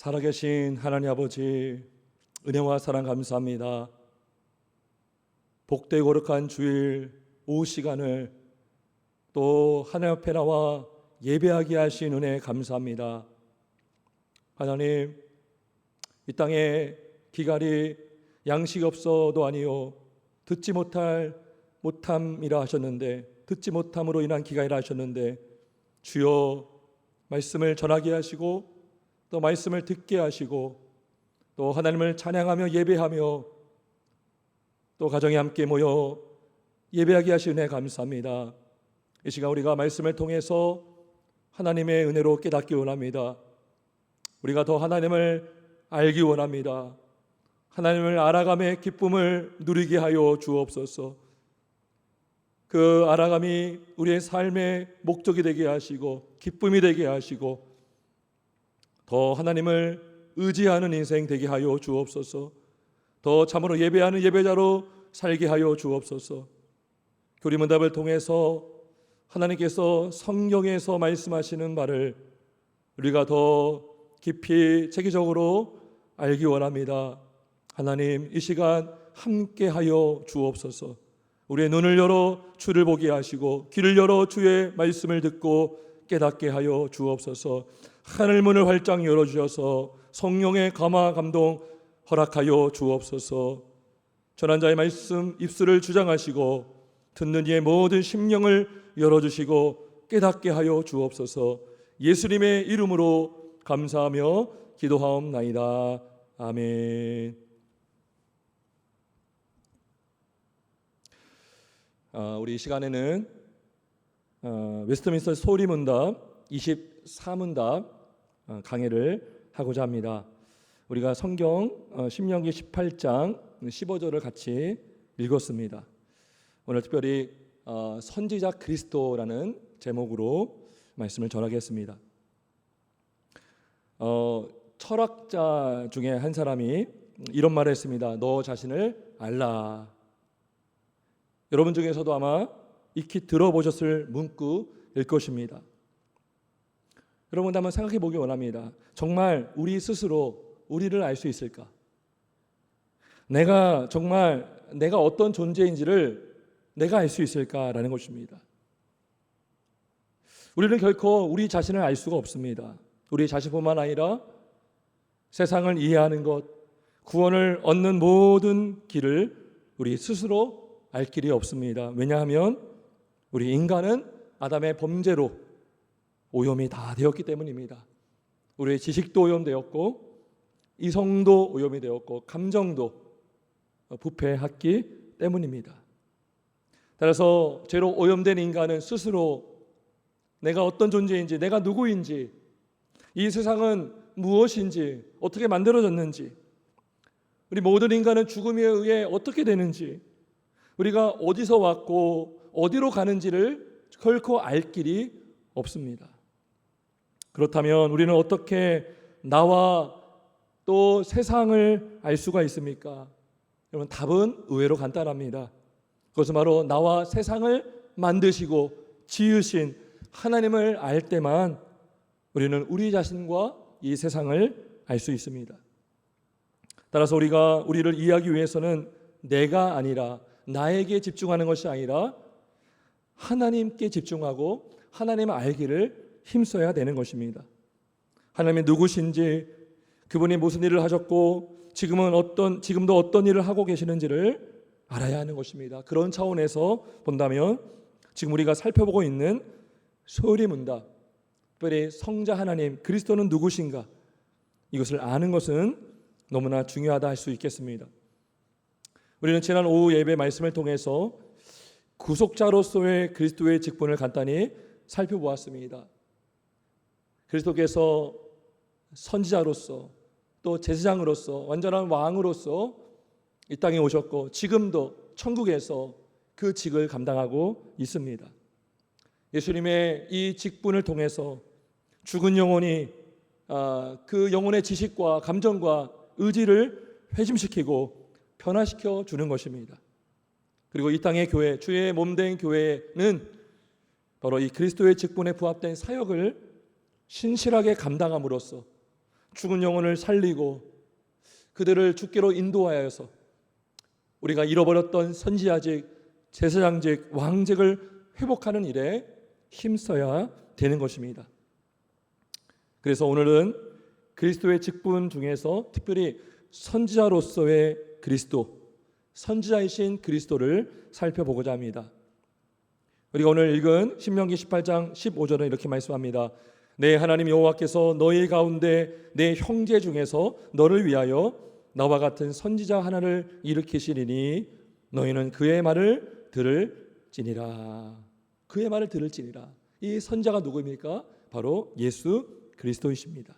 살아계신 하나님 아버지, 은혜와 사랑 감사합니다. 복되고 거룩한 주일 오후 시간을 또 하나님 앞에 나와 예배하게 하신 은혜 감사합니다. 하나님, 이 땅에 기갈이 양식이 없어도 아니요 듣지 못함이라 하셨는데, 듣지 못함으로 인한 기갈이라 하셨는데, 주여 말씀을 전하게 하시고 또 말씀을 듣게 하시고 또 하나님을 찬양하며 예배하며 또 가정에 함께 모여 예배하게 하신 은혜 감사합니다. 이 시간 우리가 말씀을 통해서 하나님의 은혜로 깨닫기 원합니다. 우리가 더 하나님을 알기 원합니다. 하나님을 알아감의 기쁨을 누리게 하여 주옵소서. 그 알아감이 우리의 삶의 목적이 되게 하시고 기쁨이 되게 하시고 더 하나님을 의지하는 인생 되게 하여 주옵소서. 더 참으로 예배하는 예배자로 살게 하여 주옵소서. 교리문답을 통해서 하나님께서 성경에서 말씀하시는 말을 우리가 더 깊이 체계적으로 알기 원합니다. 하나님, 이 시간 함께 하여 주옵소서. 우리의 눈을 열어 주를 보게 하시고 귀를 열어 주의 말씀을 듣고 깨닫게 하여 주옵소서. 하늘 문을 활짝 열어주셔서 성령의 감화 감동 허락하여 주옵소서. 전한 자의 말씀 입술을 주장하시고 듣는 이의 모든 심령을 열어주시고 깨닫게 하여 주옵소서. 예수님의 이름으로 감사하며 기도하옵나이다. 아멘. 우리 이 시간에는 웨스트민스터 소리문답 24문답 강해를 하고자 합니다. 우리가 성경 신명기 18장 15절을 같이 읽었습니다. 오늘 특별히 선지자 그리스도라는 제목으로 말씀을 전하겠습니다. 철학자 중에 한 사람이 이런 말을 했습니다. 너 자신을 알라. 여러분 중에서도 아마 익히 들어보셨을 문구일 것입니다. 여러분 한번 생각해 보기 원합니다. 정말 우리 스스로 우리를 알 수 있을까? 내가 어떤 존재인지를 내가 알 수 있을까라는 것입니다. 우리는 결코 우리 자신을 알 수가 없습니다. 우리 자신뿐만 아니라 세상을 이해하는 것, 구원을 얻는 모든 길을 우리 스스로 알 길이 없습니다. 왜냐하면 우리 인간은 아담의 범죄로 오염이 다 되었기 때문입니다. 우리의 지식도 오염되었고 이성도 오염이 되었고 감정도 부패했기 때문입니다. 따라서 죄로 오염된 인간은 스스로 내가 어떤 존재인지, 내가 누구인지, 이 세상은 무엇인지, 어떻게 만들어졌는지, 우리 모든 인간은 죽음에 의해 어떻게 되는지, 우리가 어디서 왔고 어디로 가는지를 결코 알 길이 없습니다. 그렇다면 우리는 어떻게 나와 또 세상을 알 수가 있습니까? 여러분, 답은 의외로 간단합니다. 그것은 바로 나와 세상을 만드시고 지으신 하나님을 알 때만 우리는 우리 자신과 이 세상을 알 수 있습니다. 따라서 우리가 우리를 이해하기 위해서는 내가 아니라 나에게 집중하는 것이 아니라 하나님께 집중하고 하나님을 알기를 힘써야 되는 것입니다. 하나님이 누구신지, 그분이 무슨 일을 하셨고 지금도 어떤 일을 하고 계시는지를 알아야 하는 것입니다. 그런 차원에서 본다면 지금 우리가 살펴보고 있는 소리문답, 특별히 성자 하나님 그리스도는 누구신가, 이것을 아는 것은 너무나 중요하다 할 수 있겠습니다. 우리는 지난 오후 예배 말씀을 통해서 구속자로서의 그리스도의 직분을 간단히 살펴보았습니다. 그리스도께서 선지자로서 또 제사장으로서 완전한 왕으로서 이 땅에 오셨고 지금도 천국에서 그 직을 감당하고 있습니다. 예수님의 이 직분을 통해서 죽은 영혼이 그 영혼의 지식과 감정과 의지를 회심시키고 변화시켜 주는 것입니다. 그리고 이 땅의 교회, 주의 몸된 교회는 바로 이 그리스도의 직분에 부합된 사역을 신실하게 감당함으로써 죽은 영혼을 살리고 그들을 주께로 인도하여서 우리가 잃어버렸던 선지자직, 제사장직, 왕직을 회복하는 일에 힘써야 되는 것입니다. 그래서 오늘은 그리스도의 직분 중에서 특별히 선지자로서의 그리스도, 선지자이신 그리스도를 살펴보고자 합니다. 우리가 오늘 읽은 신명기 18장 15절은 이렇게 말씀합니다. 내 하나님 여호와께서 너희 가운데 내 형제 중에서 너를 위하여 나와 같은 선지자 하나를 일으키시리니 너희는 그의 말을 들을지니라. 그의 말을 들을지니라. 이 선지자가 누구입니까? 바로 예수 그리스도이십니다.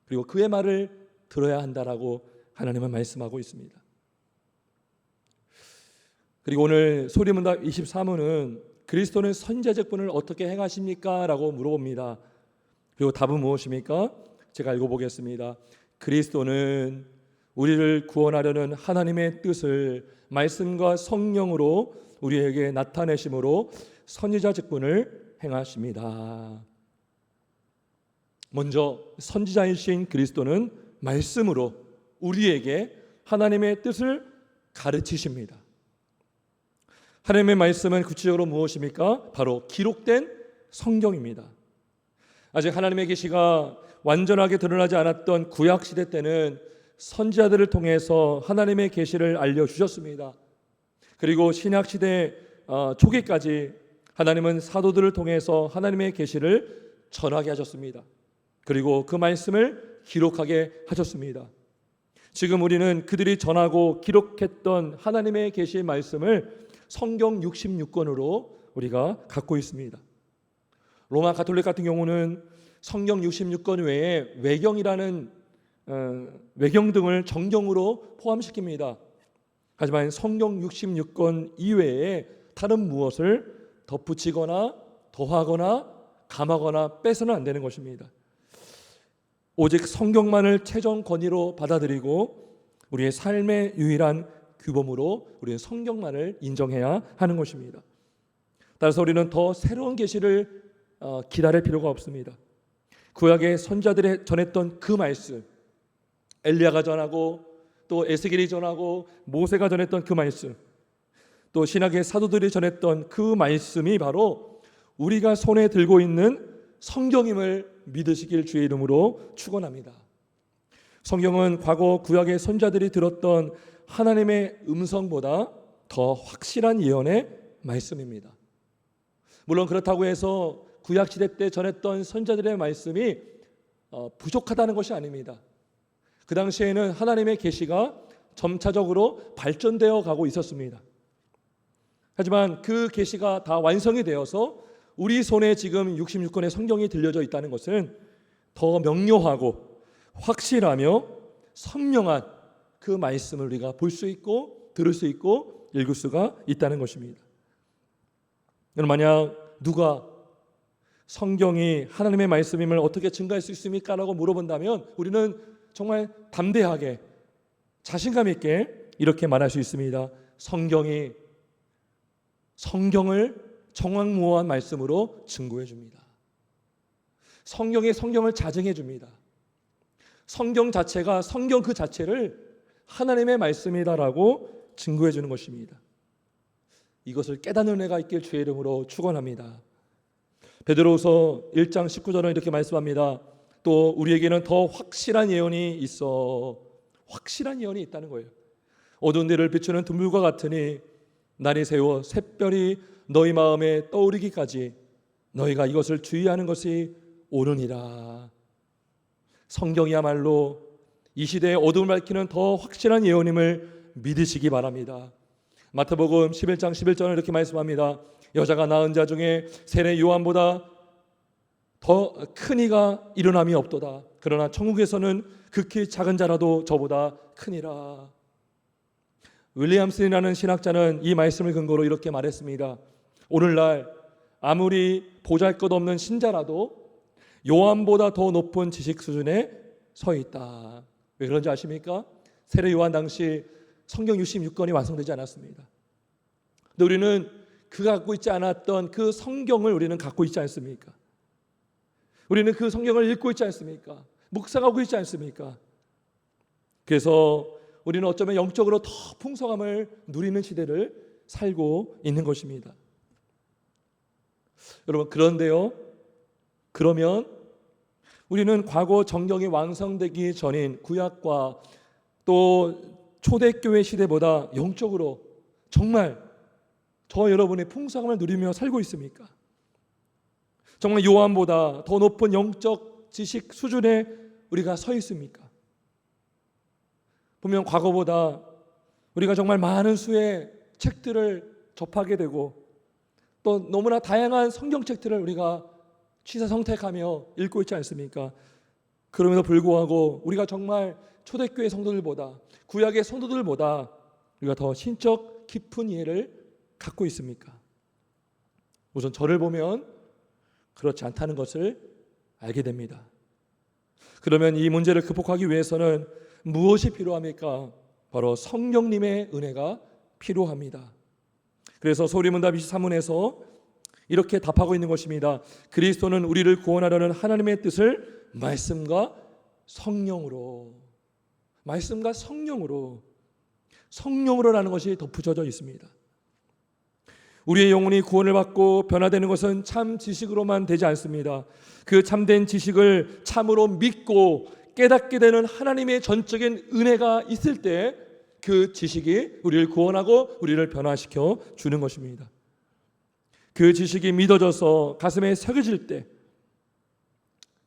그리고 그의 말을 들어야 한다라고 하나님은 말씀하고 있습니다. 그리고 오늘 소리문답 23문은 그리스도는 선지자 직분을 어떻게 행하십니까? 라고 물어봅니다. 그리고 답은 무엇입니까? 제가 읽어보겠습니다. 그리스도는 우리를 구원하려는 하나님의 뜻을 말씀과 성령으로 우리에게 나타내심으로 선지자 직분을 행하십니다. 먼저 선지자이신 그리스도는 말씀으로 우리에게 하나님의 뜻을 가르치십니다. 하나님의 말씀은 구체적으로 무엇입니까? 바로 기록된 성경입니다. 아직 하나님의 계시가 완전하게 드러나지 않았던 구약시대 때는 선지자들을 통해서 하나님의 계시를 알려주셨습니다. 그리고 신약시대 초기까지 하나님은 사도들을 통해서 하나님의 계시를 전하게 하셨습니다. 그리고 그 말씀을 기록하게 하셨습니다. 지금 우리는 그들이 전하고 기록했던 하나님의 계시의 말씀을 성경 66권으로 우리가 갖고 있습니다. 로마 가톨릭 같은 경우는 성경 66권 외에 외경이라는 외경 등을 정경으로 포함시킵니다. 하지만 성경 66권 이외에 다른 무엇을 덧붙이거나 더하거나 감하거나 빼서는 안 되는 것입니다. 오직 성경만을 최종 권위로 받아들이고 우리의 삶의 유일한 규범으로 우리는 성경만을 인정해야 하는 것입니다. 따라서 우리는 더 새로운 계시를 기다릴 필요가 없습니다. 구약의 선지자들이 전했던 그 말씀, 엘리야가 전하고 또 에스겔이 전하고 모세가 전했던 그 말씀, 또 신약의 사도들이 전했던 그 말씀이 바로 우리가 손에 들고 있는 성경임을 믿으시길 주의 이름으로 축원합니다. 성경은 과거 구약의 선지자들이 들었던 하나님의 음성보다 더 확실한 예언의 말씀입니다. 물론 그렇다고 해서 구약 시대 때 전했던 선지자들의 말씀이 부족하다는 것이 아닙니다. 그 당시에는 하나님의 계시가 점차적으로 발전되어 가고 있었습니다. 하지만 그 계시가 다 완성이 되어서 우리 손에 지금 66권의 성경이 들려져 있다는 것은 더 명료하고 확실하며 선명한 그 말씀을 우리가 볼 수 있고 들을 수 있고 읽을 수가 있다는 것입니다. 만약 누가 성경이 하나님의 말씀임을 어떻게 증거할 수 있습니까? 라고 물어본다면 우리는 정말 담대하게 자신감 있게 이렇게 말할 수 있습니다. 성경이 성경을 정확무어한 말씀으로 증거해 줍니다. 성경이 성경을 자증해 줍니다. 성경 자체가 성경 그 자체를 하나님의 말씀이다라고 증거해 주는 것입니다. 이것을 깨닫는 은혜가 있길 주의 이름으로 축원합니다. 베드로후서 1장 19절은 이렇게 말씀합니다. 또 우리에게는 더 확실한 예언이 있어. 확실한 예언이 있다는 거예요. 어두운 데를 비추는 등불과 같으니 날이 새워 샛별이 너희 마음에 떠오르기까지 너희가 이것을 주의하는 것이 옳으니라. 성경이야말로 이 시대의 어둠을 밝히는 더 확실한 예언임을 믿으시기 바랍니다. 마태복음 11장 11절은 이렇게 말씀합니다. 여자가 낳은 자 중에 세례 요한보다 더 큰 이가 일어남이 없도다. 그러나 천국에서는 극히 작은 자라도 저보다 크니라. 윌리엄슨이라는 신학자는 이 말씀을 근거로 이렇게 말했습니다. 오늘날 아무리 보잘것없는 신자라도 요한보다 더 높은 지식 수준에 서 있다. 왜 그런지 아십니까? 세례 요한 당시 성경 66권이 완성되지 않았습니다. 근데 우리는 그가 갖고 있지 않았던 그 성경을 우리는 갖고 있지 않습니까? 우리는 그 성경을 읽고 있지 않습니까? 묵상하고 있지 않습니까? 그래서 우리는 어쩌면 영적으로 더 풍성함을 누리는 시대를 살고 있는 것입니다. 여러분, 그런데요, 그러면 우리는 과거 정경이 완성되기 전인 구약과 또 초대교회 시대보다 영적으로 정말 저 여러분의 풍성함을 누리며 살고 있습니까? 정말 요한보다 더 높은 영적 지식 수준에 우리가 서 있습니까? 보면 과거보다 우리가 정말 많은 수의 책들을 접하게 되고 또 너무나 다양한 성경책들을 우리가 취사성택하며 읽고 있지 않습니까? 그럼에도 불구하고 우리가 정말 초대교회 성도들보다 구약의 성도들보다 우리가 더 신적 깊은 이해를 갖고 있습니까? 우선 저를 보면 그렇지 않다는 것을 알게 됩니다. 그러면 이 문제를 극복하기 위해서는 무엇이 필요합니까? 바로 성령님의 은혜가 필요합니다. 그래서 소리문답 23문에서 이렇게 답하고 있는 것입니다. 그리스도는 우리를 구원하려는 하나님의 뜻을 말씀과 성령으로라는 것이 덧붙여져 있습니다. 우리의 영혼이 구원을 받고 변화되는 것은 참 지식으로만 되지 않습니다. 그 참된 지식을 참으로 믿고 깨닫게 되는 하나님의 전적인 은혜가 있을 때 그 지식이 우리를 구원하고 우리를 변화시켜 주는 것입니다. 그 지식이 믿어져서 가슴에 새겨질 때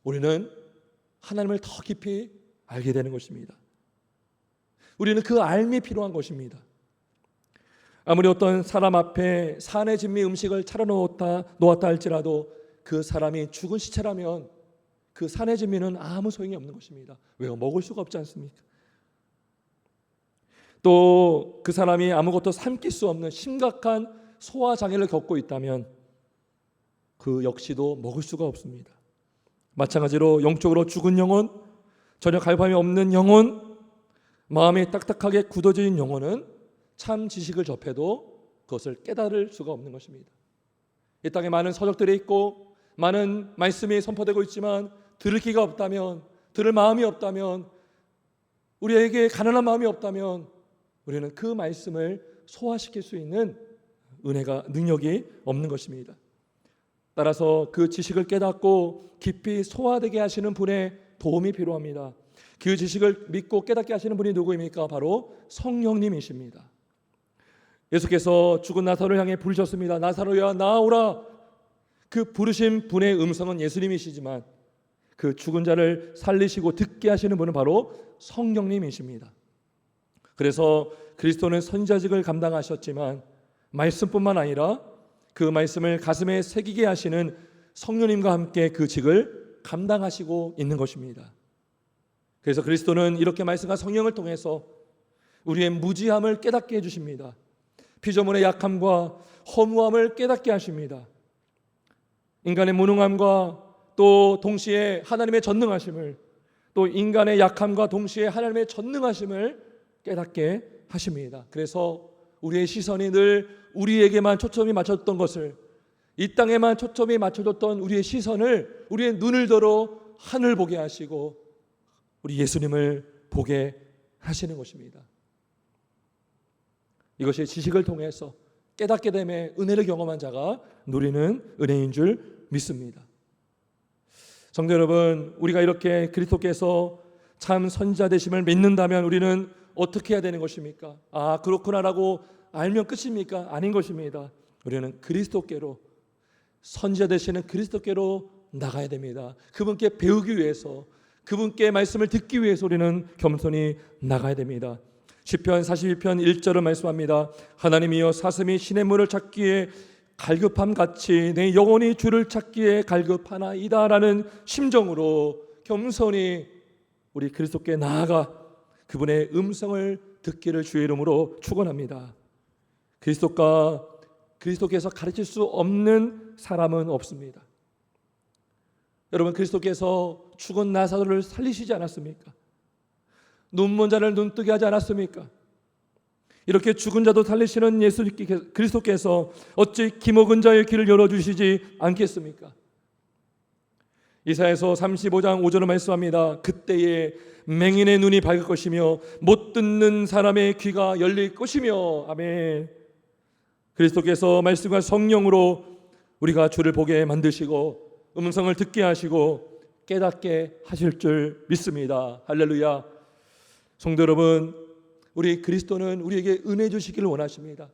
우리는 하나님을 더 깊이 알게 되는 것입니다. 우리는 그 알미 필요한 것입니다. 아무리 어떤 사람 앞에 산의 진미 음식을 차려놓았다 할지라도 그 사람이 죽은 시체라면 그 산의 진미는 아무 소용이 없는 것입니다. 왜요? 먹을 수가 없지 않습니까? 또 그 사람이 아무것도 삼킬 수 없는 심각한 소화장애를 겪고 있다면 그 역시도 먹을 수가 없습니다. 마찬가지로 영적으로 죽은 영혼, 전혀 갈망이 없는 영혼, 마음이 딱딱하게 굳어진 영혼은 참 지식을 접해도 그것을 깨달을 수가 없는 것입니다. 이 땅에 많은 서적들이 있고 많은 말씀이 선포되고 있지만 들을 귀가 없다면, 들을 마음이 없다면, 우리에게 가난한 마음이 없다면 우리는 그 말씀을 소화시킬 수 있는 은혜가, 능력이 없는 것입니다. 따라서 그 지식을 깨닫고 깊이 소화되게 하시는 분의 도움이 필요합니다. 그 지식을 믿고 깨닫게 하시는 분이 누구입니까? 바로 성령님이십니다. 예수께서 죽은 나사로를 향해 부르셨습니다. 나사로야 나오라. 그 부르신 분의 음성은 예수님이시지만 그 죽은 자를 살리시고 듣게 하시는 분은 바로 성령님이십니다. 그래서 그리스도는 선지자직을 감당하셨지만 말씀뿐만 아니라 그 말씀을 가슴에 새기게 하시는 성령님과 함께 그 직을 감당하시고 있는 것입니다. 그래서 그리스도는 이렇게 말씀과 성령을 통해서 우리의 무지함을 깨닫게 해주십니다. 피조물의 약함과 허무함을 깨닫게 하십니다. 인간의 무능함과 또 동시에 하나님의 전능하심을, 또 인간의 약함과 동시에 하나님의 전능하심을 깨닫게 하십니다. 그래서 우리의 시선이 늘 우리에게만 초점이 맞춰졌던 것을, 이 땅에만 초점이 맞춰졌던 우리의 시선을, 우리의 눈을 들어 하늘 보게 하시고 우리 예수님을 보게 하시는 것입니다. 이것이 지식을 통해서 깨닫게 됨에 은혜를 경험한 자가 누리는 은혜인 줄 믿습니다. 성도 여러분, 우리가 이렇게 그리스도께서 참 선지자 되심을 믿는다면 우리는 어떻게 해야 되는 것입니까? 아, 그렇구나라고 알면 끝입니까? 아닌 것입니다. 우리는 그리스도께로, 선지자 되시는 그리스도께로 나가야 됩니다. 그분께 배우기 위해서, 그분께 말씀을 듣기 위해서 우리는 겸손히 나가야 됩니다. 시편 42편 1절은 말씀합니다. 하나님이여 사슴이 시냇물을 찾기에 갈급함 같이 내 영혼이 주를 찾기에 갈급하나이다 라는 심정으로 겸손히 우리 그리스도께 나아가 그분의 음성을 듣기를 주의 이름으로 축원합니다. 그리스도께서 가르칠 수 없는 사람은 없습니다. 여러분, 그리스도께서 죽은 나사로를 살리시지 않았습니까? 눈먼 자를 눈뜨게 하지 않았습니까? 이렇게 죽은 자도 살리시는 예수 그리스도께서 어찌 기먹은 자의 길을 열어주시지 않겠습니까? 이사야서 35장 5절을 말씀합니다. 그때에 맹인의 눈이 밝을 것이며 못 듣는 사람의 귀가 열릴 것이며. 아멘. 그리스도께서 말씀과 성령으로 우리가 주를 보게 만드시고 음성을 듣게 하시고 깨닫게 하실 줄 믿습니다. 할렐루야. 성도 여러분, 우리 그리스도는 우리에게 은혜 주시기를 원하십니다.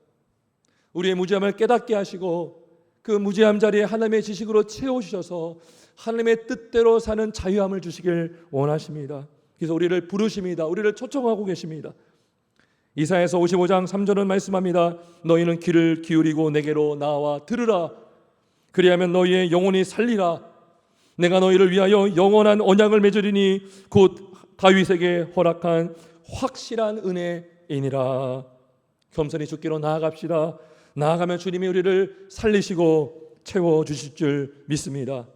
우리의 무지함을 깨닫게 하시고 그 무지함 자리에 하나님의 지식으로 채워주셔서 하나님의 뜻대로 사는 자유함을 주시길 원하십니다. 그래서 우리를 부르십니다. 우리를 초청하고 계십니다. 이사야서 55장 3절은 말씀합니다. 너희는 귀를 기울이고 내게로 나와 들으라. 그리하면 너희의 영혼이 살리라. 내가 너희를 위하여 영원한 언약을 맺으리니 곧 다윗에게 허락한 확실한 은혜이니라. 겸손히 주께로 나아갑시다. 나아가면 주님이 우리를 살리시고 채워주실 줄 믿습니다.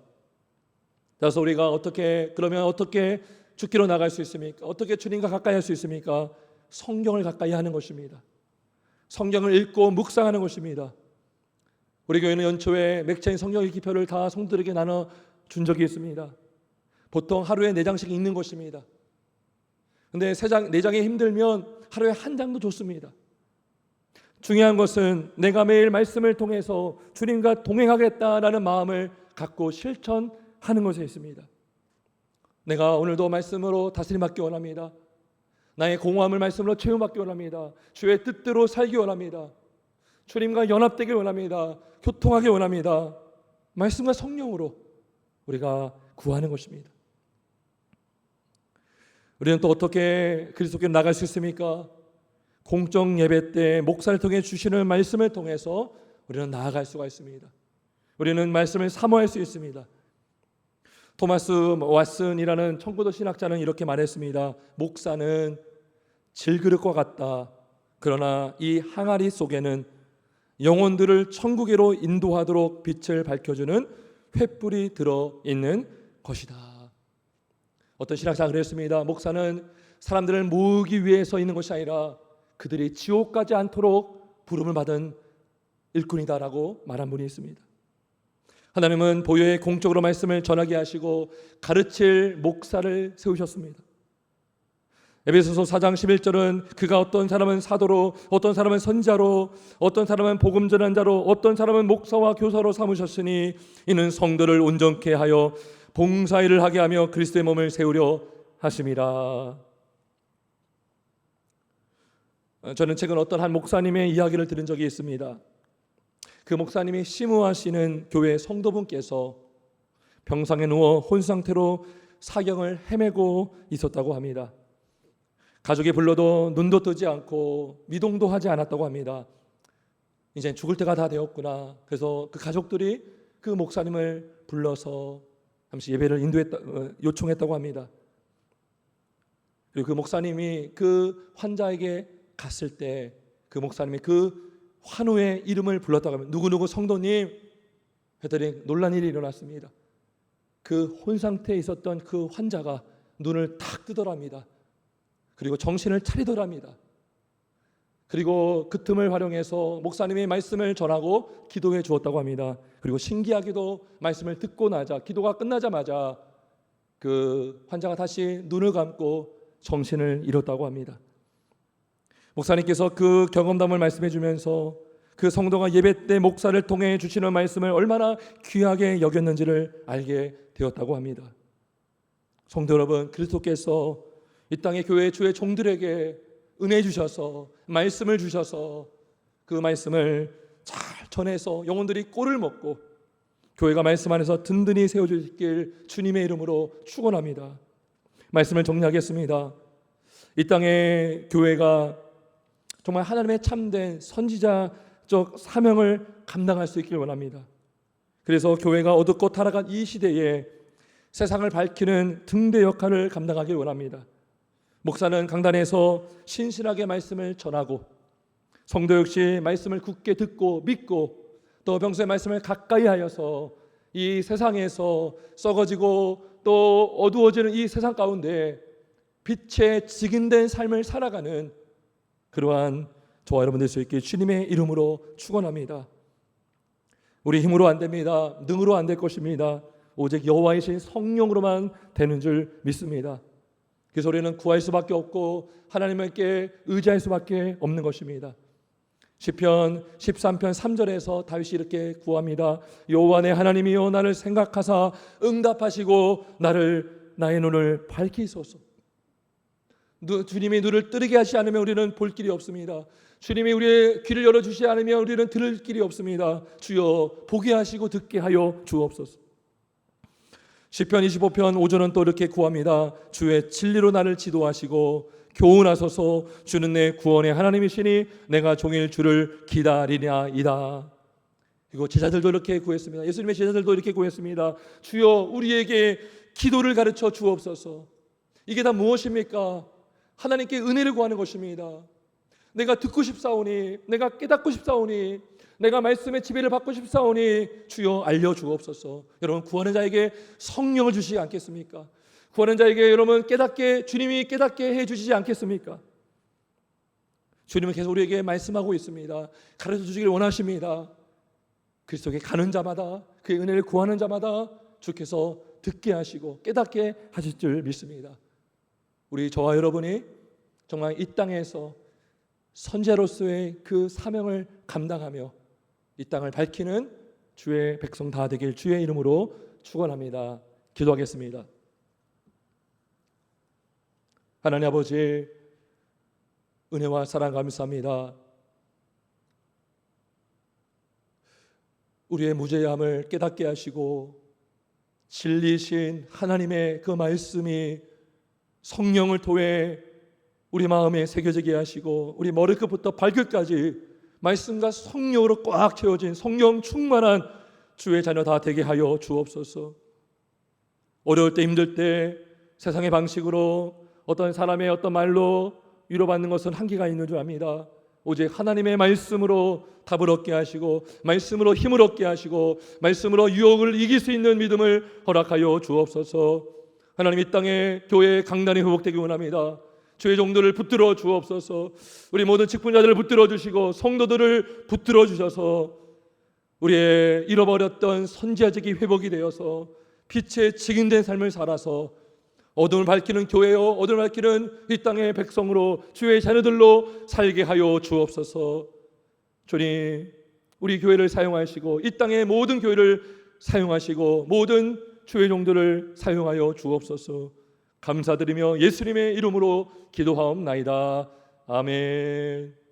그래서 우리가 어떻게 주께로 나갈 수 있습니까? 어떻게 주님과 가까이 할 수 있습니까? 성경을 가까이 하는 것입니다. 성경을 읽고 묵상하는 것입니다. 우리 교회는 연초에 맥체인 성경 읽기표를 다 성도들에게 나눠준 적이 있습니다. 보통 하루에 4장씩 읽는 것입니다. 근데 4장이 힘들면 하루에 1장도 좋습니다. 중요한 것은 내가 매일 말씀을 통해서 주님과 동행하겠다라는 마음을 갖고 실천하는 것에 있습니다. 내가 오늘도 말씀으로 다스림받기 원합니다. 나의 공허함을 말씀으로 채움받기 원합니다. 주의 뜻대로 살기 원합니다. 주님과 연합되길 원합니다. 교통하기 원합니다. 말씀과 성령으로 우리가 구하는 것입니다. 우리는 또 어떻게 그리스도께 나갈 수 있습니까? 공적 예배 때 목사를 통해 주시는 말씀을 통해서 우리는 나아갈 수가 있습니다. 우리는 말씀을 사모할 수 있습니다. 토마스 왓슨이라는 청교도 신학자는 이렇게 말했습니다. 목사는 질그릇과 같다. 그러나 이 항아리 속에는 영혼들을 천국으로 인도하도록 빛을 밝혀주는 횃불이 들어있는 것이다. 어떤 신학자가 그랬습니다. 목사는 사람들을 모으기 위해서 있는 것이 아니라 그들이 지옥 가지 않도록 부름을 받은 일꾼이다라고 말한 분이 있습니다. 하나님은 보혈의 공적으로 말씀을 전하게 하시고 가르칠 목사를 세우셨습니다. 에베소서 4장 11절은 그가 어떤 사람은 사도로, 어떤 사람은 선자로, 어떤 사람은 복음 전한 자로, 어떤 사람은 목사와 교사로 삼으셨으니 이는 성도를 온전케 하여 봉사일을 하게 하며 그리스도의 몸을 세우려 하심이라. 저는 최근 어떤 한 목사님의 이야기를 들은 적이 있습니다. 그 목사님이 시무하시는 교회 성도분께서 병상에 누워 혼 상태로 사경을 헤매고 있었다고 합니다. 가족이 불러도 눈도 뜨지 않고 미동도 하지 않았다고 합니다. 이제 죽을 때가 다 되었구나. 그래서 그 가족들이 그 목사님을 불러서 잠시 예배를 요청했다고 합니다. 그리고 그 목사님이 그 환자에게 갔을 때 그 목사님이 그 환우의 이름을 불렀다고 하면 누구누구 성도님 했더니 놀란 일이 일어났습니다. 그 혼 상태에 있었던 그 환자가 눈을 탁 뜨더랍니다. 그리고 정신을 차리더랍니다. 그리고 그 틈을 활용해서 목사님이 말씀을 전하고 기도해 주었다고 합니다. 그리고 신기하게도 말씀을 듣고 나자 기도가 끝나자마자 그 환자가 다시 눈을 감고 정신을 잃었다고 합니다. 목사님께서 그 경험담을 말씀해 주면서 그 성도가 예배 때 목사를 통해 주시는 말씀을 얼마나 귀하게 여겼는지를 알게 되었다고 합니다. 성도 여러분, 그리스도께서 이 땅의 교회 주의 종들에게 은혜 주셔서 말씀을 주셔서 그 말씀을 잘 전해서 영혼들이 꼴을 먹고 교회가 말씀 안에서 든든히 세워주시길 주님의 이름으로 축원합니다. 말씀을 정리하겠습니다. 이 땅의 교회가 정말 하나님의 참된 선지자적 사명을 감당할 수 있길 원합니다. 그래서 교회가 어둡고 타락한 이 시대에 세상을 밝히는 등대 역할을 감당하길 원합니다. 목사는 강단에서 신실하게 말씀을 전하고 성도 역시 말씀을 굳게 듣고 믿고 또 평소에 말씀을 가까이 하여서 이 세상에서 썩어지고 또 어두워지는 이 세상 가운데 빛에 직인된 삶을 살아가는 그러한 저와 여러분 될 수 있게 주님의 이름으로 축원합니다. 우리 힘으로 안 됩니다. 능으로 안 될 것입니다. 오직 여호와이신 성령으로만 되는 줄 믿습니다. 그래서 우리는 구할 수밖에 없고 하나님께 의지할 수밖에 없는 것입니다. 시편 13편 3절에서 다윗이 이렇게 구합니다. 여호와 내 하나님이여 나를 생각하사 응답하시고 나의 눈을 밝히소서. 주님이 눈을 뜨르게 하시지 않으면 우리는 볼 길이 없습니다. 주님이 우리의 귀를 열어주시지 않으면 우리는 들을 길이 없습니다. 주여 보게 하시고 듣게 하여 주옵소서. 시편 25편 5절은 또 이렇게 구합니다. 주의 진리로 나를 지도하시고 교훈하소서. 주는 내 구원의 하나님이시니 내가 종일 주를 기다리냐이다. 그리고 제자들도 이렇게 구했습니다. 예수님의 제자들도 이렇게 구했습니다. 주여 우리에게 기도를 가르쳐 주옵소서. 이게 다 무엇입니까? 하나님께 은혜를 구하는 것입니다. 내가 듣고 싶사오니, 내가 깨닫고 싶사오니, 내가 말씀의 지배를 받고 싶사오니 주여 알려주옵소서. 여러분 구하는 자에게 성령을 주시지 않겠습니까? 구하는 자에게 여러분 주님이 깨닫게 해주시지 않겠습니까? 주님은 계속 우리에게 말씀하고 있습니다. 가르쳐 주시길 원하십니다. 그리스도께 가는 자마다, 그의 은혜를 구하는 자마다 주께서 듣게 하시고 깨닫게 하실 줄 믿습니다. 우리 저와 여러분이 정말 이 땅에서 선지자로서의 그 사명을 감당하며 이 땅을 밝히는 주의 백성 다 되길 주의 이름으로 축원합니다. 기도하겠습니다. 하나님 아버지, 은혜와 사랑 감사합니다. 우리의 무죄함을 깨닫게 하시고 진리신 하나님의 그 말씀이 성령을 통해 우리 마음에 새겨지게 하시고 우리 머리끝부터 발끝까지 말씀과 성령으로 꽉 채워진 성령 충만한 주의 자녀 다 되게 하여 주옵소서. 어려울 때, 힘들 때 세상의 방식으로 어떤 사람의 어떤 말로 위로받는 것은 한계가 있는 줄 압니다. 오직 하나님의 말씀으로 답을 얻게 하시고 말씀으로 힘을 얻게 하시고 말씀으로 유혹을 이길 수 있는 믿음을 허락하여 주옵소서. 하나님, 이 땅에 교회의 강단이 회복되기 원합니다. 주의 종들을 붙들어 주옵소서. 우리 모든 직분자들을 붙들어 주시고 성도들을 붙들어 주셔서 우리의 잃어버렸던 선지자직이 회복이 되어서 빛의 증인된 삶을 살아서 어둠을 밝히는 교회요, 어둠을 밝히는 이 땅의 백성으로 주의 자녀들로 살게 하여 주옵소서. 주님, 우리 교회를 사용하시고 이 땅의 모든 교회를 사용하시고 모든 주의 종들을 사용하여 주옵소서. 감사드리며 예수님의 이름으로 기도하옵나이다. 아멘.